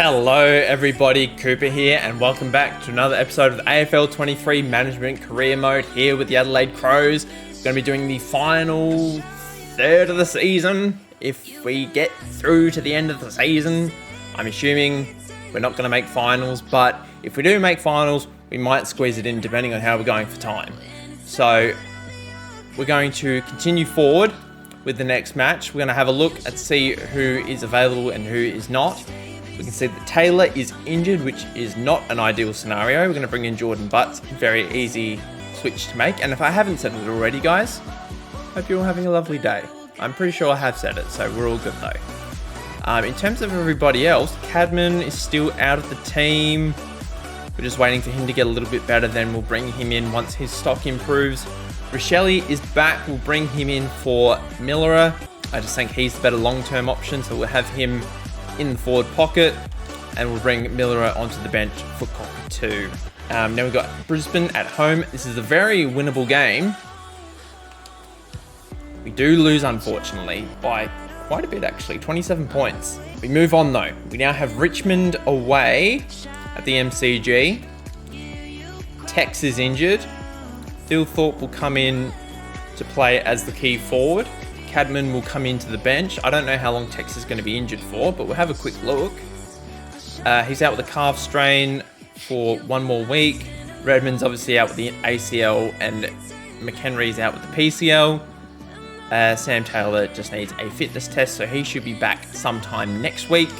Hello everybody, Cooper here, and welcome back to another episode of the AFL 23 Management Career Mode here with the Adelaide Crows. We're going to be doing the final third of the season. If we get through to the end of the season, I'm assuming we're not going to make finals, but if we do make finals, we might squeeze it in depending on how we're going for time. So we're going to continue forward with the next match. We're going to have a look and see who is available and who is not. We can see that Taylor is injured, which is not an ideal scenario. We're going to bring in Jordan Butts. Very easy switch to make. And if I haven't said it already, guys, hope you're all having a lovely day. I'm pretty sure I have said it, so we're all good though. In terms of everybody else, Cadman is still out of the team. We're just waiting for him to get a little bit better, then we'll bring him in once his stock improves. Rochelle is back. We'll bring him in for Miller. I just think he's the better long-term option, so we'll have him in the forward pocket, and we'll bring Miller onto the bench for Coop. Now we've got Brisbane at home. This is a very winnable game. We do lose, unfortunately, by quite a bit actually, 27 points. We move on though. We now have Richmond away at the MCG. Tex is injured. Phil Thorpe will come in to play as the key forward. Cadman will come into the bench. I don't know how long Tex is going to be injured for, but we'll have a quick look. He's out with a calf strain for one more week. Redmond's obviously out with the ACL, and McHenry's out with the PCL. Sam Taylor just needs a fitness test, so he should be back sometime next week.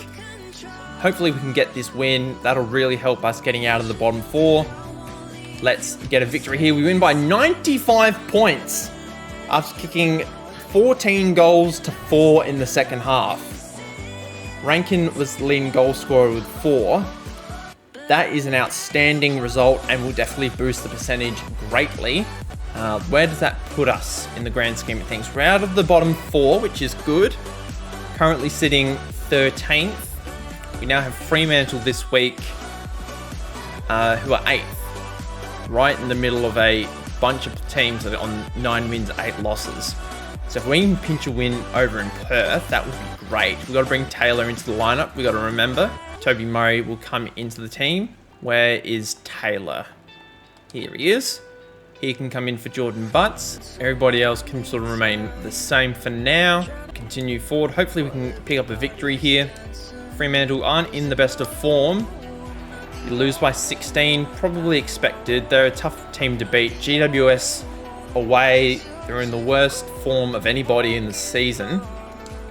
Hopefully we can get this win. That'll really help us getting out of the bottom four. Let's get a victory here. We win by 95 points after kicking 14 goals to 4 in the second half. Rankin was the leading goal scorer with 4. That is an outstanding result and will definitely boost the percentage greatly. Where does that put us in the grand scheme of things? We're out of the bottom 4, which is good. Currently sitting 13th. We now have Fremantle this week, who are 8th. Right in the middle of a bunch of teams that are on 9 wins, 8 losses. So if we can pinch a win over in Perth, that would be great. We've got to bring Taylor into the lineup. We've got to remember, Toby Murray will come into the team. Where is Taylor? Here he is. He can come in for Jordan Butts. Everybody else can sort of remain the same for now. Continue forward. Hopefully we can pick up a victory here. Fremantle aren't in the best of form. You lose by 16, probably expected. They're a tough team to beat. GWS away. They're in the worst form of anybody in the season.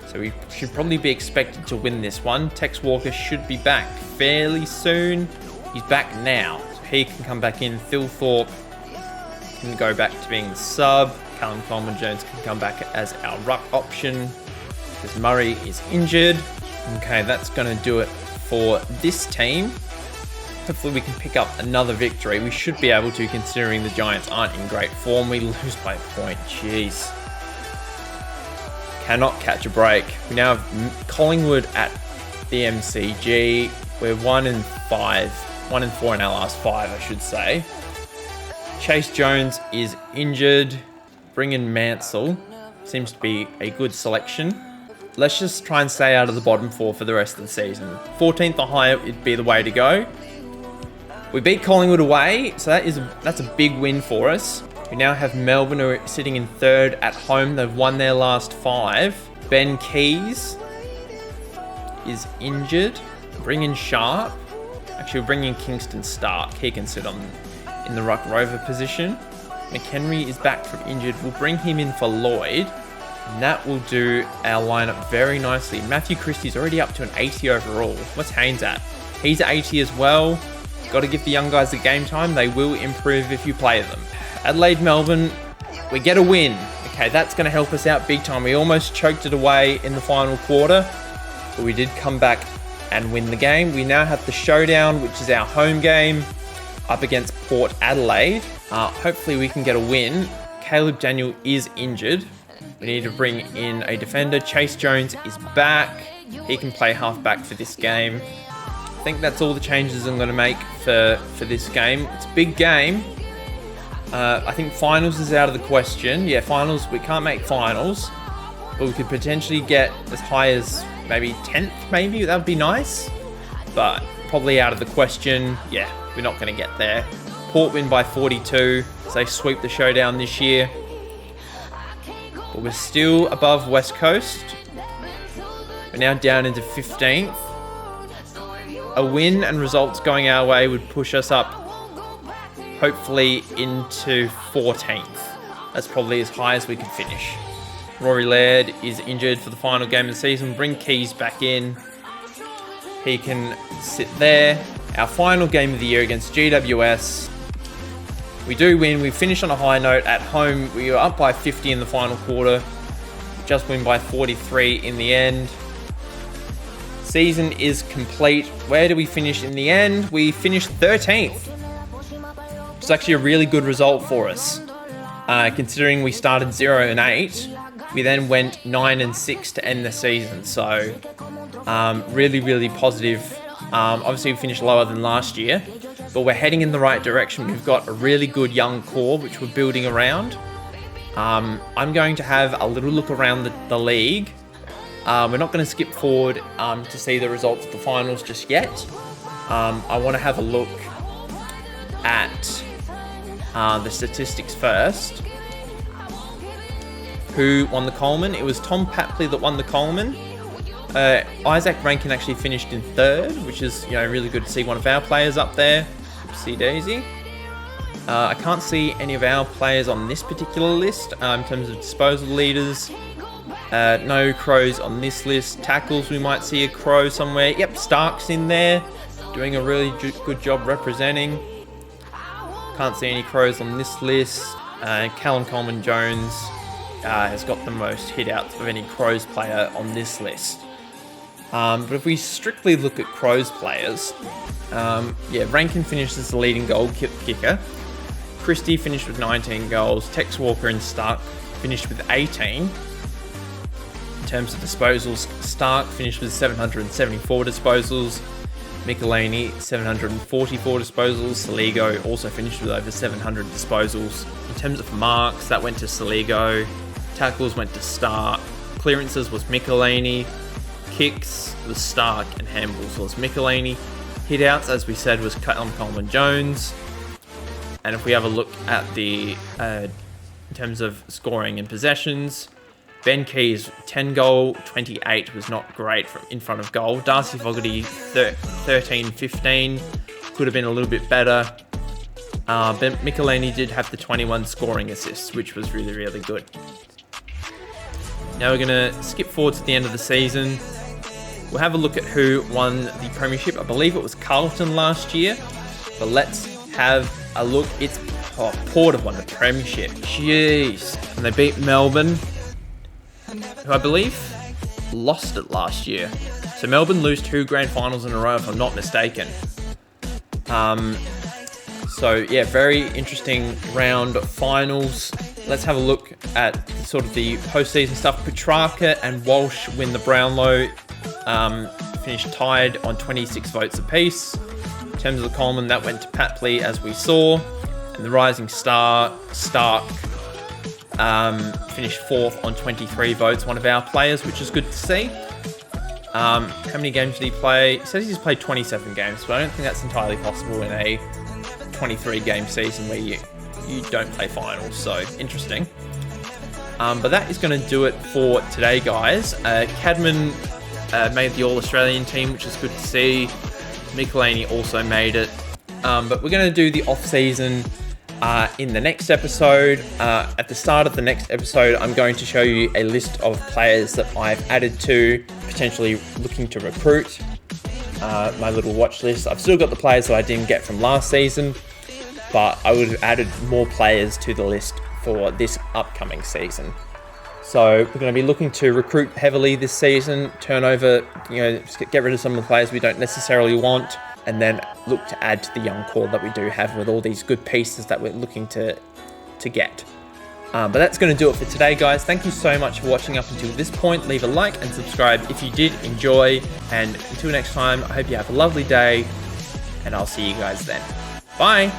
So we should probably be expected to win this one. Tex Walker should be back fairly soon. He's back now. So he can come back in. Phil Thorpe can go back to being the sub. Callum Coleman-Jones can come back as our ruck option because Murray is injured. Okay, that's going to do it for this team. Hopefully we can pick up another victory. We should be able to, considering the Giants aren't in great form. We lose by a point. Jeez. Cannot catch a break. We now have Collingwood at the MCG. We're 1-5. 1-4 in our last 5, I should say. Chase Jones is injured. Bring in Mansell. Seems to be a good selection. Let's just try and stay out of the bottom 4 for the rest of the season. 14th or higher would be the way to go. We beat Collingwood away, so that's a big win for us. We now have Melbourne who are sitting in 3rd at home. They've won their last 5. Ben Keys is injured. Bring in Sharp. Actually, we'll bring in Kingston Stark. He can sit in the ruck rover position. McHenry is back from injured. We'll bring him in for Lloyd. And that will do our lineup very nicely. Matthew Christie's already up to an 80 overall. What's Haynes at? He's at 80 as well. Got to give the young guys the game time. They will improve if you play them. Adelaide, Melbourne, we get a win. Okay, that's going to help us out big time. We almost choked it away in the final quarter, but we did come back and win the game. We now have the showdown, which is our home game, up against Port Adelaide. Hopefully we can get a win. Caleb Daniel is injured. We need to bring in a defender. Chase Jones is back. He can play halfback for this game. I think that's all the changes I'm going to make for this game. It's a big game. I think finals is out of the question. Yeah, finals, we can't make finals. But we could potentially get as high as maybe 10th, maybe. That would be nice. but probably out of the question. Yeah, we're not going to get there. Port win by 42, so they sweep the showdown this year. But we're still above West Coast. We're now down into 15th. A win and results going our way would push us up, hopefully, into 14th. That's probably as high as we could finish. Rory Laird is injured for the final game of the season. Bring Keys back in. He can sit there. Our final game of the year against GWS. We do win. We finish on a high note at home. We were up by 50 in the final quarter. Just win by 43 in the end. Season is complete. Where do we finish in the end? We finished 13th. Which is actually a really good result for us. Considering we started 0-8. We then went 9-6 to end the season. So, really, really positive. Obviously, we finished lower than last year. But we're heading in the right direction. We've got a really good young core, which we're building around. I'm going to have a little look around the league. We're not going to skip forward to see the results of the finals just yet. I want to have a look at the statistics first. Who won the Coleman? It was Tom Papley that won the Coleman. Isaac Rankin actually finished in 3rd, which is really good to see one of our players up there. Oopsie daisy. I can't see any of our players on this particular list in terms of disposal leaders. No Crows on this list. Tackles, we might see a Crow somewhere. Yep, Stark's in there, doing a really good job representing. Can't see any Crows on this list. Callum Coleman-Jones has got the most hit-outs of any Crows player on this list. But if we strictly look at Crows players, Rankin finished as the leading goal kicker. Christie finished with 19 goals. Tex Walker and Stark finished with 18. In terms of disposals, Stark finished with 774 disposals. Michelini, 744 disposals. Saligo also finished with over 700 disposals. In terms of marks, that went to Saligo. Tackles went to Stark. Clearances was Michelini. Kicks was Stark, and handballs was Michelini. Hit-outs, as we said, was Callum Coleman-Jones. And if we have a look at the in terms of scoring and possessions, Ben Keys 10 goal, 28 was not great from in front of goal. Darcy Fogarty 13-15 could have been a little bit better. But Michelini did have the 21 scoring assists, which was really, really good. Now we're going to skip forward to the end of the season. We'll have a look at who won the Premiership. I believe it was Carlton last year. But let's have a look. It's Port have won the Premiership. Jeez. And they beat Melbourne, who I believe lost it last year. So Melbourne lose 2 grand finals in a row, if I'm not mistaken. Very interesting round of finals. Let's have a look at sort of the postseason stuff. Petrarca and Walsh win the Brownlow. Finished tied on 26 votes apiece. In terms of the Coleman, that went to Papley, as we saw. And the Rising Star, Stark, finished 4th on 23 votes, one of our players, which is good to see. How many games did he play? He says he's played 27 games, but I don't think that's entirely possible in a 23-game season where you don't play finals, so interesting. But that is going to do it for today, guys. Cadman made the All-Australian team, which is good to see. Michelini also made it. But we're going to do the off-season in the next episode. At the start of the next episode, I'm going to show you a list of players that I've added to, potentially looking to recruit. My little watch list. I've still got the players that I didn't get from last season, but I would have added more players to the list for this upcoming season. So we're going to be looking to recruit heavily this season, turn over, get rid of some of the players we don't necessarily want, and then look to add to the young core that we do have with all these good pieces that we're looking to get. But that's going to do it for today, guys. Thank you so much for watching up until this point. Leave a like and subscribe if you did enjoy. And until next time, I hope you have a lovely day, and I'll see you guys then. Bye!